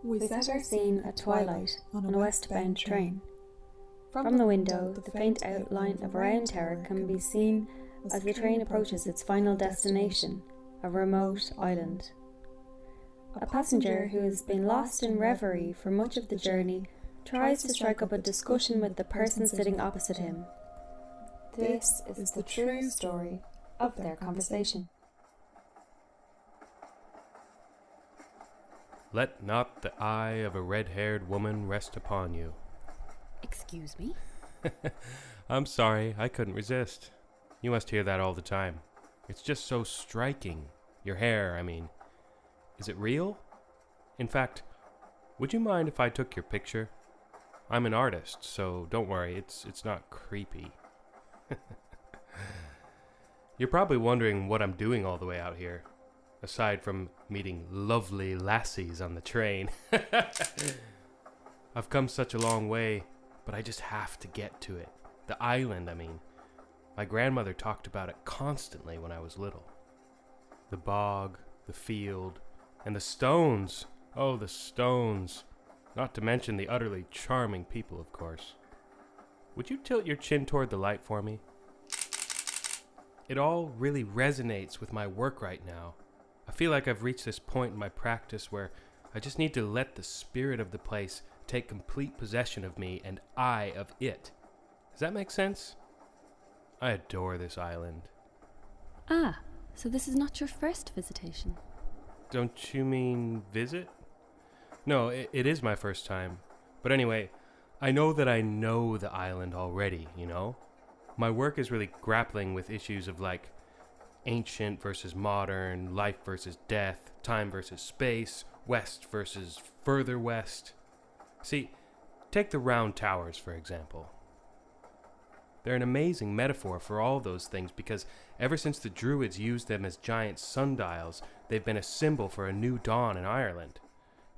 We set our scene at twilight on a westbound train. From the window, the faint outline of a round tower can be seen as the train approaches its final destination, a remote island. A passenger who has been lost in reverie for much of the journey tries to strike up a discussion with the person sitting opposite him. This is the true story of their conversation. Let not the eye of a red-haired woman rest upon you. Excuse me? I'm sorry, I couldn't resist. You must hear that all the time. It's just so striking. Your hair, I mean. Is it real? In fact, would you mind if I took your picture? I'm an artist, so don't worry, it's not creepy. You're probably wondering what I'm doing all the way out here, aside from meeting lovely lassies on the train. I've come such a long way, but I just have to get to it. The island, I mean. My grandmother talked about it constantly when I was little. The bog, the field, and the stones. Oh, the stones. Not to mention the utterly charming people, of course. Would you tilt your chin toward the light for me? It all really resonates with my work right now. I feel like I've reached this point in my practice where I just need to let the spirit of the place take complete possession of me and I of it. Does that make sense? I adore this island. Ah, so this is not your first visitation. Don't you mean visit? No, it is my first time. But anyway, I know that I know the island already, you know? My work is really grappling with issues of like ancient versus modern, life versus death, time versus space, west versus further west. See, take the round towers, for example. They're an amazing metaphor for all those things because ever since the Druids used them as giant sundials, they've been a symbol for a new dawn in Ireland.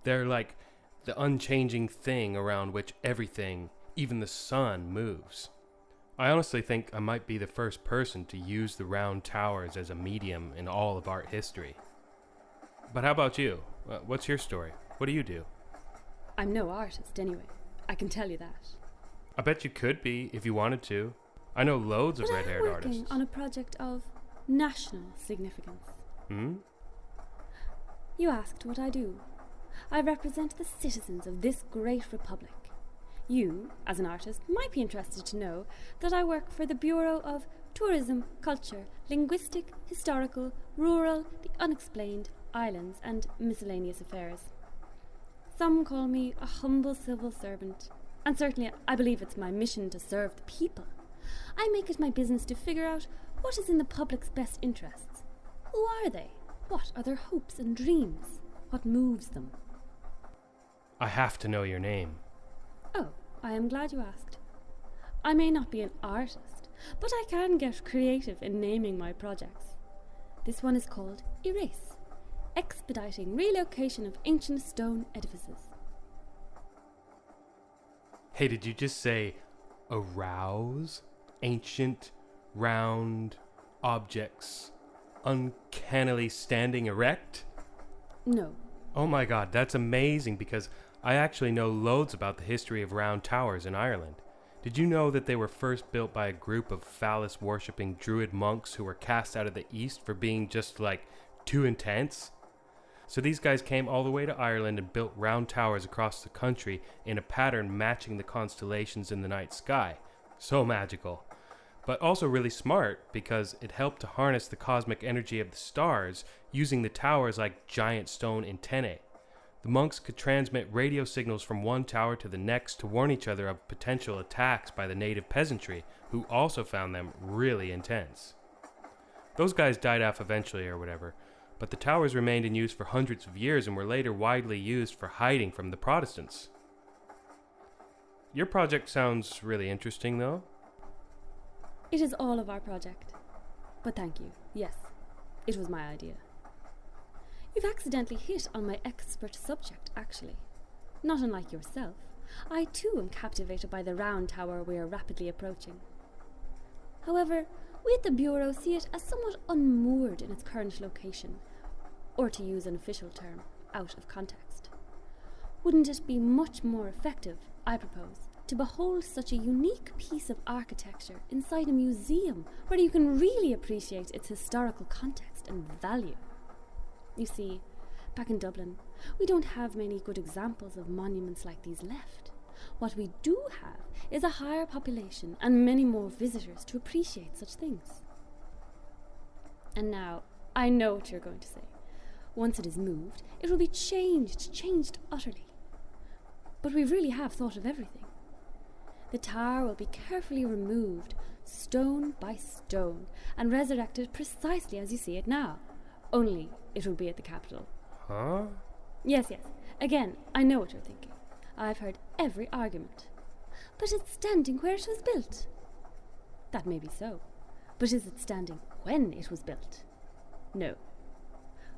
They're like the unchanging thing around which everything, even the sun, moves. I honestly think I might be the first person to use the round towers as a medium in all of art history. But how about you? What's your story? What do you do? I'm no artist anyway. I can tell you that. I bet you could be if you wanted to. I know loads of red-haired artists. I'm working on a project of national significance. You asked what I do. I represent the citizens of this great republic. You, as an artist, might be interested to know that I work for the Bureau of Tourism, Culture, Linguistic, Historical, Rural, the Unexplained, Islands and Miscellaneous Affairs. Some call me a humble civil servant, and certainly I believe it's my mission to serve the people. I make it my business to figure out what is in the public's best interests. Who are they? What are their hopes and dreams? What moves them? I have to know your name. Oh, I am glad you asked. I may not be an artist, but I can get creative in naming my projects. This one is called Erase, expediting relocation of ancient stone edifices. Hey, did you just say arouse ancient, round objects uncannily standing erect? No. Oh my god, that's amazing because I actually know loads about the history of round towers in Ireland. Did you know that they were first built by a group of phallus-worshipping druid monks who were cast out of the east for being just like too intense? So these guys came all the way to Ireland and built round towers across the country in a pattern matching the constellations in the night sky. So magical. But also really smart because it helped to harness the cosmic energy of the stars using the towers like giant stone antennae. The monks could transmit radio signals from one tower to the next to warn each other of potential attacks by the native peasantry, who also found them really intense. Those guys died off eventually or whatever, but the towers remained in use for hundreds of years and were later widely used for hiding from the Protestants. Your project sounds really interesting, though. It is all of our project. But thank you. Yes, it was my idea. You've accidentally hit on my expert subject, actually. Not unlike yourself, I too am captivated by the round tower we are rapidly approaching. However, we at the Bureau see it as somewhat unmoored in its current location, or to use an official term, out of context. Wouldn't it be much more effective, I propose, to behold such a unique piece of architecture inside a museum where you can really appreciate its historical context and value? You see, back in Dublin, we don't have many good examples of monuments like these left. What we do have is a higher population and many more visitors to appreciate such things. And now, I know what you're going to say. Once it is moved, it will be changed utterly. But we really have thought of everything. The tower will be carefully removed, stone by stone, and resurrected precisely as you see it now. Only it will be at the capital. Huh? Yes. Again, I know what you're thinking. I've heard every argument. But it's standing where it was built. That may be so. But is it standing when it was built? No.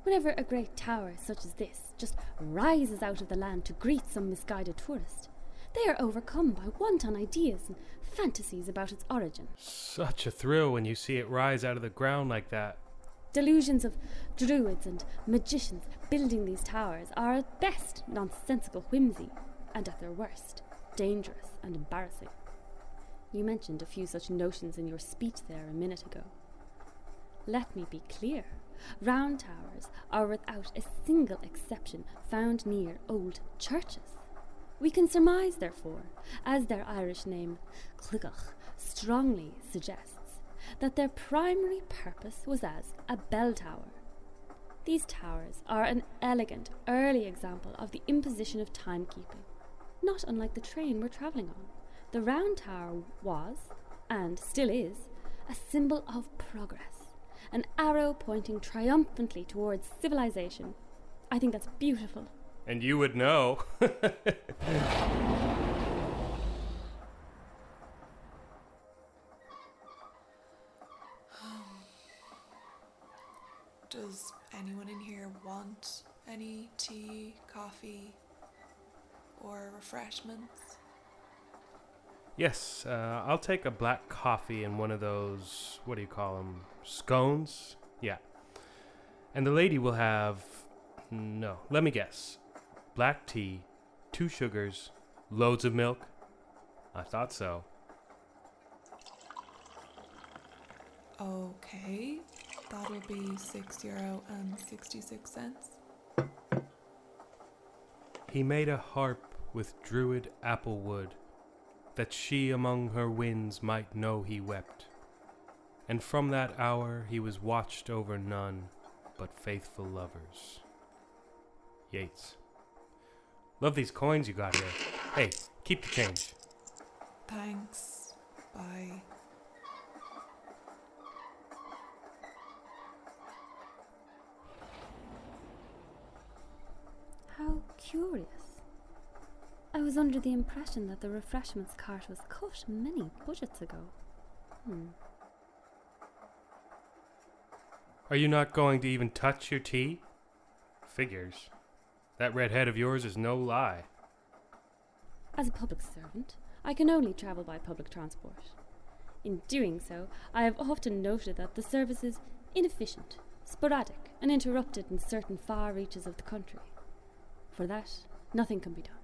Whenever a great tower such as this just rises out of the land to greet some misguided tourist, they are overcome by wanton ideas and fantasies about its origin. Such a thrill when you see it rise out of the ground like that. Delusions of druids and magicians building these towers are at best nonsensical whimsy, and at their worst, dangerous and embarrassing. You mentioned a few such notions in your speech there a minute ago. Let me be clear. Round towers are without a single exception found near old churches. We can surmise, therefore, as their Irish name, Clugach, strongly suggests, that their primary purpose was as a bell tower. These towers are an elegant, early example of the imposition of timekeeping, not unlike the train we're travelling on. The round tower was, and still is, a symbol of progress. An arrow pointing triumphantly towards civilization. I think that's beautiful. And you would know. Does anyone in here want any tea, coffee, or refreshments? Yes, I'll take a black coffee and one of those, what do you call them, scones? Yeah. And the lady will have, no, let me guess, black tea, 2 sugars, loads of milk? I thought so. Okay, that'll be €6.66. He made a harp with druid apple wood, that she among her winds might know he wept. And from that hour he was watched over none but faithful lovers. Yeats. Love these coins you got here. Hey, keep the change. Thanks. Bye. How curious. I was under the impression that the refreshments cart was cut many budgets ago. Are you not going to even touch your tea? Figures. That red head of yours is no lie. As a public servant, I can only travel by public transport. In doing so, I have often noted that the service is inefficient, sporadic, and interrupted in certain far reaches of the country. For that, nothing can be done.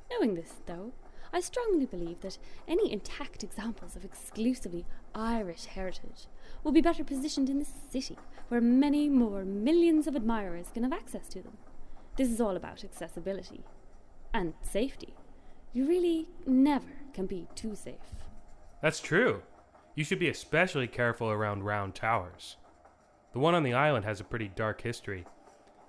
Knowing this, though, I strongly believe that any intact examples of exclusively Irish heritage will be better positioned in the city, where many more millions of admirers can have access to them. This is all about accessibility. And safety. You really never can be too safe. That's true. You should be especially careful around round towers. The one on the island has a pretty dark history.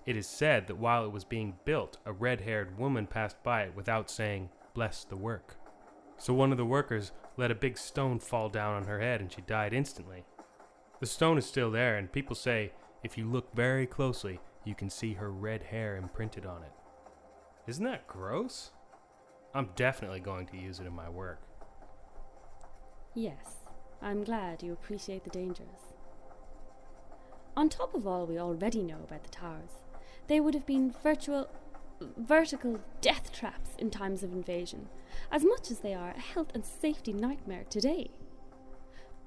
It is said that while it was being built, a red-haired woman passed by it without saying, "Bless the work." So one of the workers let a big stone fall down on her head and she died instantly. The stone is still there, and people say if you look very closely, you can see her red hair imprinted on it. Isn't that gross? I'm definitely going to use it in my work. Yes, I'm glad you appreciate the dangers. On top of all we already know about the towers, they would have been vertical death traps in times of invasion, as much as they are a health and safety nightmare today.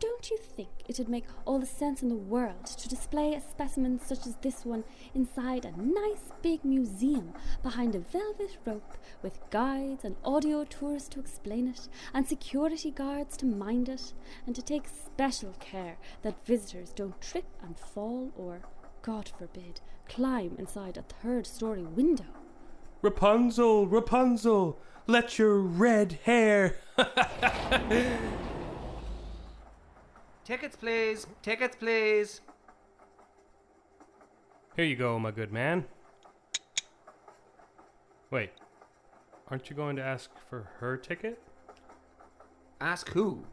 don't you think it would make all the sense in the world to display a specimen such as this one inside a nice big museum behind a velvet rope with guides and audio tours to explain it and security guards to mind it, and to take special care that visitors don't trip and fall or, God forbid, climb inside a third-story window? Rapunzel, Rapunzel, let your red hair. Tickets, please. Tickets, please. Here you go, my good man. Wait, aren't you going to ask for her ticket? Ask who?